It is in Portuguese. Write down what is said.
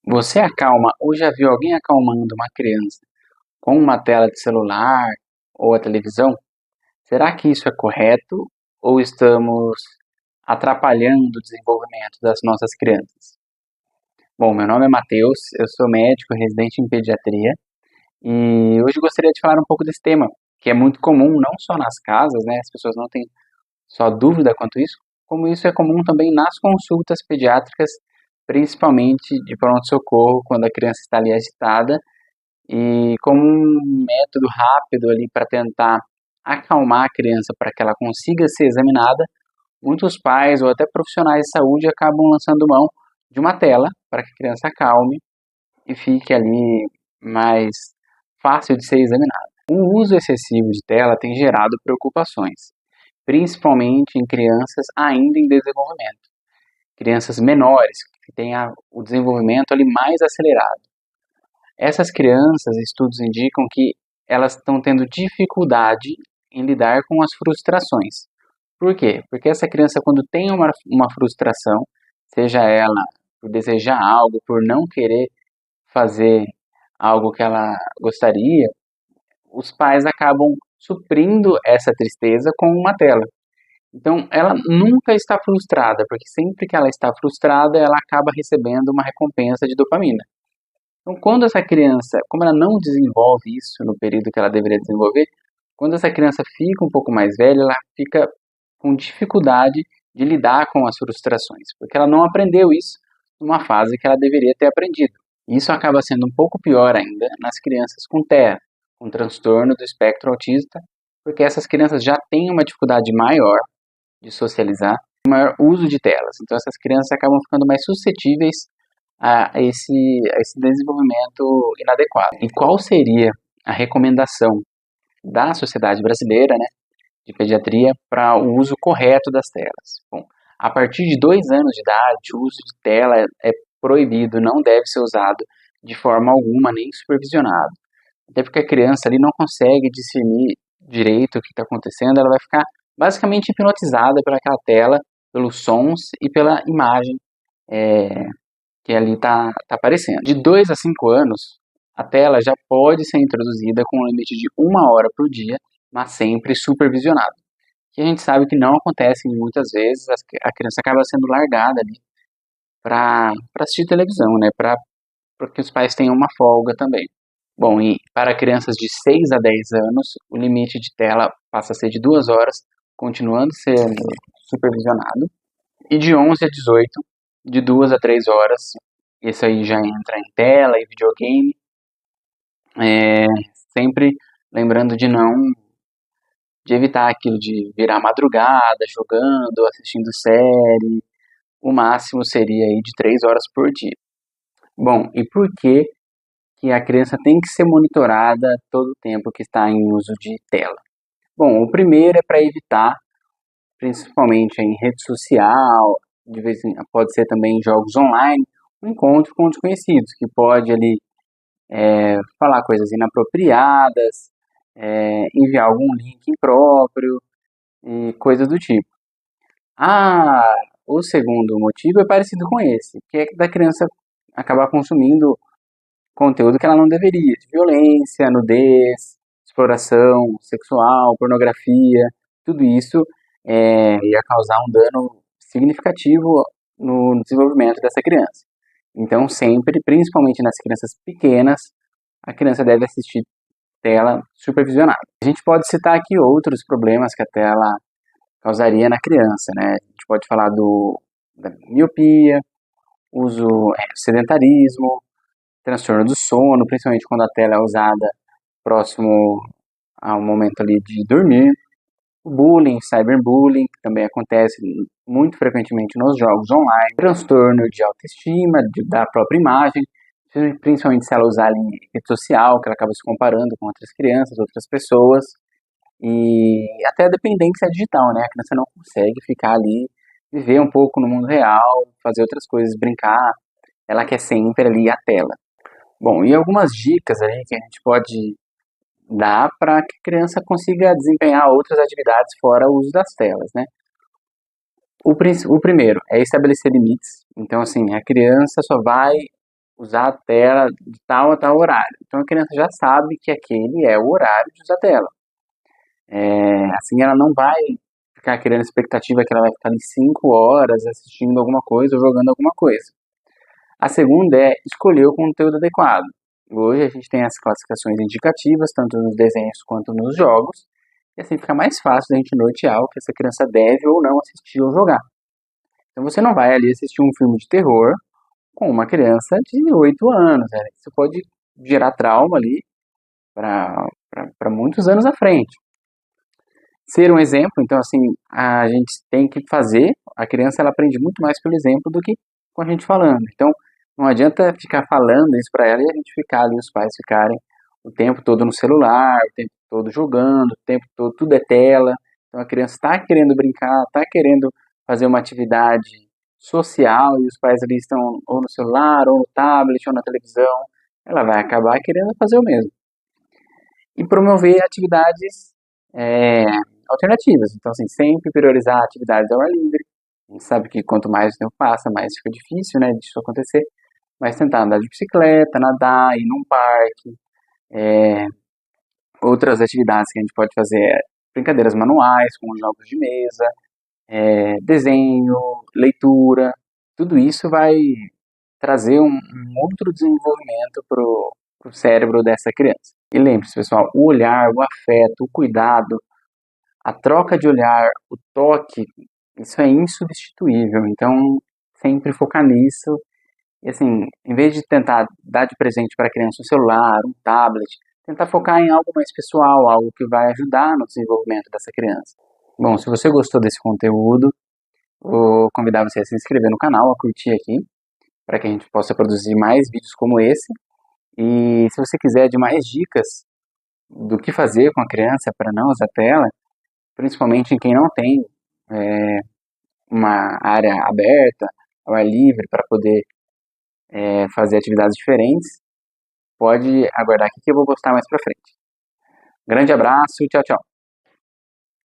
Você acalma ou já viu alguém acalmando uma criança com uma tela de celular ou a televisão? Será que isso é correto ou estamos atrapalhando o desenvolvimento das nossas crianças? Bom, meu nome é Matheus, eu sou médico residente em pediatria e hoje gostaria de falar um pouco desse tema, que é muito comum não só nas casas, né? As pessoas não têm só dúvida quanto isso, como isso é comum também nas consultas pediátricas, principalmente de pronto-socorro, quando a criança está ali agitada. E como um método rápido ali para tentar acalmar a criança para que ela consiga ser examinada, muitos pais ou até profissionais de saúde acabam lançando mão de uma tela para que a criança acalme e fique ali mais fácil de ser examinada. O uso excessivo de tela tem gerado preocupações, principalmente em crianças ainda em desenvolvimento, crianças menores que têm o desenvolvimento ali mais acelerado. Essas crianças, estudos indicam que elas estão tendo dificuldade em lidar com as frustrações. Por quê? Porque essa criança, quando tem uma frustração, seja ela por desejar algo, por não querer fazer algo que ela gostaria, os pais acabam suprindo essa tristeza com uma tela. Então, ela nunca está frustrada, porque sempre que ela está frustrada, ela acaba recebendo uma recompensa de dopamina. Então, quando essa criança, como ela não desenvolve isso no período que ela deveria desenvolver, quando essa criança fica um pouco mais velha, ela fica com dificuldade de lidar com as frustrações, porque ela não aprendeu isso numa fase que ela deveria ter aprendido. Isso acaba sendo um pouco pior ainda nas crianças com TEA, com transtorno do espectro autista, porque essas crianças já têm uma dificuldade maior de socializar, maior uso de telas. Então, essas crianças acabam ficando mais suscetíveis a esse desenvolvimento inadequado. E qual seria a recomendação da Sociedade Brasileira, né, de Pediatria para o uso correto das telas? Bom, a partir de 2 anos de idade, o uso de tela é proibido, não deve ser usado de forma alguma, nem supervisionado. Até porque a criança ali não consegue discernir direito o que está acontecendo, ela vai ficar basicamente hipnotizada pelaquela tela, pelos sons e pela imagem que ali está aparecendo. De 2 a 5 anos, a tela já pode ser introduzida com um limite de 1 hora por dia, mas sempre supervisionado. Que a gente sabe que não acontece muitas vezes, a criança acaba sendo largada ali para assistir televisão, né? Para que os pais tenham uma folga também. Bom, e para crianças de 6 a 10 anos, o limite de tela passa a ser de 2 horas, continuando sendo supervisionado. E de 11 a 18, de 2 a 3 horas, isso aí já entra em tela e videogame, sempre lembrando de evitar aquilo de virar madrugada, jogando, assistindo série, o máximo seria aí de 3 horas por dia. Bom, e por que a criança tem que ser monitorada todo o tempo que está em uso de tela? Bom, o primeiro é para evitar, principalmente em rede social, pode ser também em jogos online, um encontro com desconhecidos, que pode ali falar coisas inapropriadas, enviar algum link impróprio e coisas do tipo. Ah, o segundo motivo é parecido com esse, que é da criança acabar consumindo conteúdo que ela não deveria, de violência, nudez, exploração sexual, pornografia, tudo isso ia causar um dano significativo no desenvolvimento dessa criança. Então, sempre, principalmente nas crianças pequenas, a criança deve assistir tela supervisionada. A gente pode citar aqui outros problemas que a tela causaria na criança, né? A gente pode falar da miopia, uso, sedentarismo, transtorno do sono, principalmente quando a tela é usada próximo ao momento ali de dormir. O bullying, cyberbullying, que também acontece muito frequentemente nos jogos online. Transtorno de autoestima, da própria imagem, principalmente se ela usar ali rede social, que ela acaba se comparando com outras crianças, outras pessoas. E até a dependência digital, né? A criança não consegue ficar ali, viver um pouco no mundo real, fazer outras coisas, brincar. Ela quer sempre ali a tela. Bom, e algumas dicas aí que a gente pode dar para que a criança consiga desempenhar outras atividades fora o uso das telas, né? O primeiro é estabelecer limites. Então, assim, a criança só vai usar a tela de tal a tal horário. Então a criança já sabe que aquele é o horário de usar a tela. Assim ela não vai ficar criando expectativa que ela vai ficar ali 5 horas assistindo alguma coisa ou jogando alguma coisa. A segunda é escolher o conteúdo adequado. Hoje a gente tem as classificações indicativas, tanto nos desenhos quanto nos jogos, e assim fica mais fácil da gente nortear o que essa criança deve ou não assistir ou jogar. Então você não vai ali assistir um filme de terror com uma criança de 8 anos, né? Isso pode gerar trauma ali para muitos anos à frente. Ser um exemplo, então assim, a gente tem que fazer, a criança ela aprende muito mais pelo exemplo do que com a gente falando. Então, não adianta ficar falando isso para ela e a gente ficar ali, os pais ficarem o tempo todo no celular, o tempo todo jogando, o tempo todo, tudo é tela. Então a criança está querendo brincar, está querendo fazer uma atividade social e os pais ali estão ou no celular, ou no tablet, ou na televisão, ela vai acabar querendo fazer o mesmo. E promover atividades é, alternativas. Então, assim, sempre priorizar atividades ao ar livre. A gente sabe que quanto mais o tempo passa, mais fica difícil, né, disso acontecer. Mas tentar andar de bicicleta, nadar, ir num parque. é, Outras atividades que a gente pode fazer é brincadeiras manuais, como jogos de mesa, desenho, leitura. Tudo isso vai trazer um outro desenvolvimento para o cérebro dessa criança. E lembre-se, pessoal, o olhar, o afeto, o cuidado, a troca de olhar, o toque, isso é insubstituível. Então, sempre focar nisso. E assim, em vez de tentar dar de presente para a criança um celular, um tablet, tentar focar em algo mais pessoal, algo que vai ajudar no desenvolvimento dessa criança. Bom, se você gostou desse conteúdo, vou convidar você a se inscrever no canal, a curtir aqui, para que a gente possa produzir mais vídeos como esse. E se você quiser de mais dicas do que fazer com a criança para não usar tela, principalmente em quem não tem uma área aberta, ao ar livre, para poder fazer atividades diferentes, pode aguardar aqui que eu vou postar mais para frente. Grande abraço, tchau, tchau.